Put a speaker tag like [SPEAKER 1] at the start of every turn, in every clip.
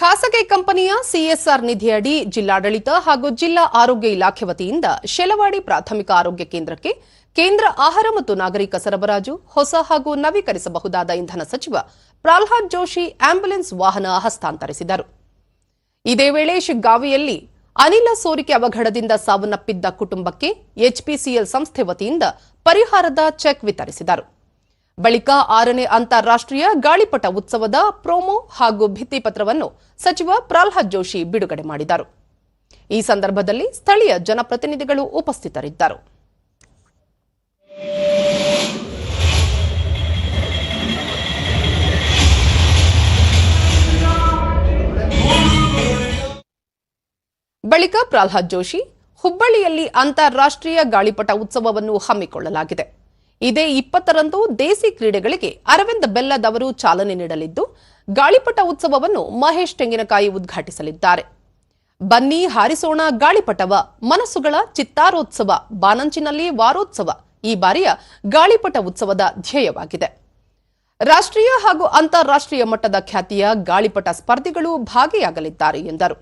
[SPEAKER 1] ಖಾಸಗಿ ಕಂಪನಿಯ ಸಿಎಸ್ಆರ್ ನಿಧಿಯಡಿ ಜಿಲ್ಲಾಡಳಿತ ಹಾಗೂ ಜಿಲ್ಲಾ ಆರೋಗ್ಯ ಇಲಾಖೆ ವತಿಯಿಂದ ಶೆಲವಾಡಿ ಪ್ರಾಥಮಿಕ ಆರೋಗ್ಯ ಕೇಂದ್ರಕ್ಕೆ ಕೇಂದ್ರ ಆಹಾರ ಮತ್ತು ನಾಗರಿಕ ಸರಬರಾಜು, ಹೊಸ ಹಾಗೂ ನವೀಕರಿಸಬಹುದಾದ ಇಂಧನ ಸಚಿವ ಪ್ರಹ್ಲಾದ್ ಜೋಶಿ ಆಂಬ್ಯುಲೆನ್ಸ್ ವಾಹನ ಹಸ್ತಾಂತರಿಸಿದರು. ಇದೇ ವೇಳೆ ಶಿಗ್ಗಾವಿಯಲ್ಲಿ ಅನಿಲ ಸೋರಿಕೆ ಅವಘಡದಿಂದ ಸಾವನ್ನಪ್ಪಿದ್ದ ಕುಟುಂಬಕ್ಕೆ ಎಚ್ಪಿಸಿಎಲ್ ಸಂಸ್ಥೆ ವತಿಯಿಂದ ಪರಿಹಾರದ ಚೆಕ್ ವಿತರಿಸಿದರು. ಬಳಿಕ 6ನೇ ಅಂತಾರಾಷ್ಟ್ರೀಯ ಗಾಳಿಪಟ ಉತ್ಸವದ ಪ್ರೋಮೋ ಹಾಗೂ ಭಿತ್ತಿಪತ್ರವನ್ನು ಸಚಿವ ಪ್ರಹ್ಲಾದ್ ಜೋಶಿ ಬಿಡುಗಡೆ ಮಾಡಿದರು. ಈ ಸಂದರ್ಭದಲ್ಲಿ ಸ್ಥಳೀಯ ಜನಪ್ರತಿನಿಧಿಗಳು ಉಪಸ್ಥಿತರಿದ್ದರು. ಬಳಿಕ ಪ್ರಹ್ಲಾದ್ ಜೋಶಿ, ಹುಬ್ಬಳ್ಳಿಯಲ್ಲಿ ಅಂತಾರಾಷ್ಟ್ರೀಯ ಗಾಳಿಪಟ ಉತ್ಸವವನ್ನು ಹಮ್ಮಿಕೊಳ್ಳಲಾಗಿದೆ. ಇದೇ 20ರಂದು ದೇಸಿ ಕ್ರೀಡೆಗಳಿಗೆ ಅರವಿಂದ್ ಬೆಲ್ಲದ್ ಅವರು ಚಾಲನೆ ನೀಡಲಿದ್ದು, ಗಾಳಿಪಟ ಉತ್ಸವವನ್ನು ಮಹೇಶ್ ತೆಂಗಿನಕಾಯಿ ಉದ್ಘಾಟಿಸಲಿದ್ದಾರೆ. ಬನ್ನಿ ಹಾರಿಸೋಣ ಗಾಳಿಪಟವ, ಮನಸ್ಸುಗಳ ಚಿತ್ತಾರೋತ್ಸವ, ಬಾನಂಚಿನಲ್ಲಿ ವಾರೋತ್ಸವ ಈ ಬಾರಿಯ ಗಾಳಿಪಟ ಉತ್ಸವದ ಧ್ಯೇಯವಾಗಿದೆ. ರಾಷ್ಟ್ರೀಯ ಹಾಗೂ ಅಂತಾರಾಷ್ಟ್ರೀಯ ಮಟ್ಟದ ಖ್ಯಾತಿಯ ಗಾಳಿಪಟ ಸ್ಪರ್ಧಿಗಳು ಭಾಗಿಯಾಗಲಿದ್ದಾರೆ ಎಂದರು.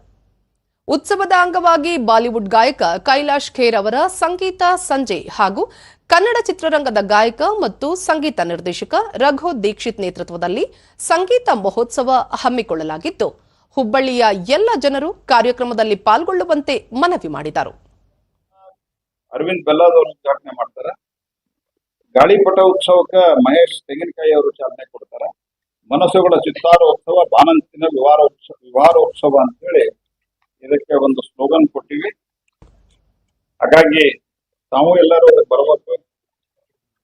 [SPEAKER 1] ಉತ್ಸವದ ಅಂಗವಾಗಿ ಬಾಲಿವುಡ್ ಗಾಯಕ ಕೈಲಾಶ್ ಖೇರ್ ಅವರ ಸಂಗೀತ ಸಂಜೆ ಹಾಗೂ ಕನ್ನಡ ಚಿತ್ರರಂಗದ ಗಾಯಕ ಮತ್ತು ಸಂಗೀತ ನಿರ್ದೇಶಕ ರಘು ದೀಕ್ಷಿತ್ ನೇತೃತ್ವದಲ್ಲಿ ಸಂಗೀತ ಮಹೋತ್ಸವ ಹಮ್ಮಿಕೊಳ್ಳಲಾಗಿದ್ದು, ಹುಬ್ಬಳ್ಳಿಯ ಎಲ್ಲ ಜನರು ಕಾರ್ಯಕ್ರಮದಲ್ಲಿ ಪಾಲ್ಗೊಳ್ಳುವಂತೆ ಮನವಿ ಮಾಡಿದರು.
[SPEAKER 2] ಅರವಿಂದ್ ಬೆಲ್ಲದ್ ಅವರು ಉದ್ಘಾಟನೆ ಮಾಡ್ತಾರೆ. ಗಾಳಿಪಟ ಉತ್ಸವಕ್ಕೆ ಮಹೇಶ್ ತೆಂಗಿನಕಾಯಿ ಅವರು ಚಾಲನೆ ಕೊಡ್ತಾರೆ. ಮನಸ್ಸುಗಳ ಚಿತ್ತಾರೋತ್ಸವ, ಬಾನಂಚಿನ ವಿವಾರೋತ್ಸವ ಅಂತ ಹೇಳಿ ಇದಕ್ಕೆ ಒಂದು ಸ್ಲೋಗನ್ ಕೊಟ್ಟಿವಿ. ಹಾಗಾಗಿ ತಾವು ಎಲ್ಲರೂ ಬರಬೇಕು.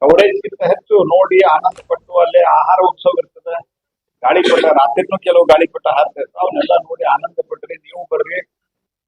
[SPEAKER 2] ಕವರೇಜ್ಗಿಂತ ಹೆಚ್ಚು ನೋಡಿ ಆನಂದ ಪಟ್ಟು ಅಲ್ಲೇ ಆಹಾರ ಉತ್ಸವ ಇರ್ತದೆ. ಗಾಳಿಪಟ ರಾತ್ರಿನೂ ಕೆಲವು ಗಾಳಿಪಟ ಹಾರ್ತಿರ್ತಾವೆ, ಅವನ್ನೆಲ್ಲ ನೋಡಿ ಆನಂದ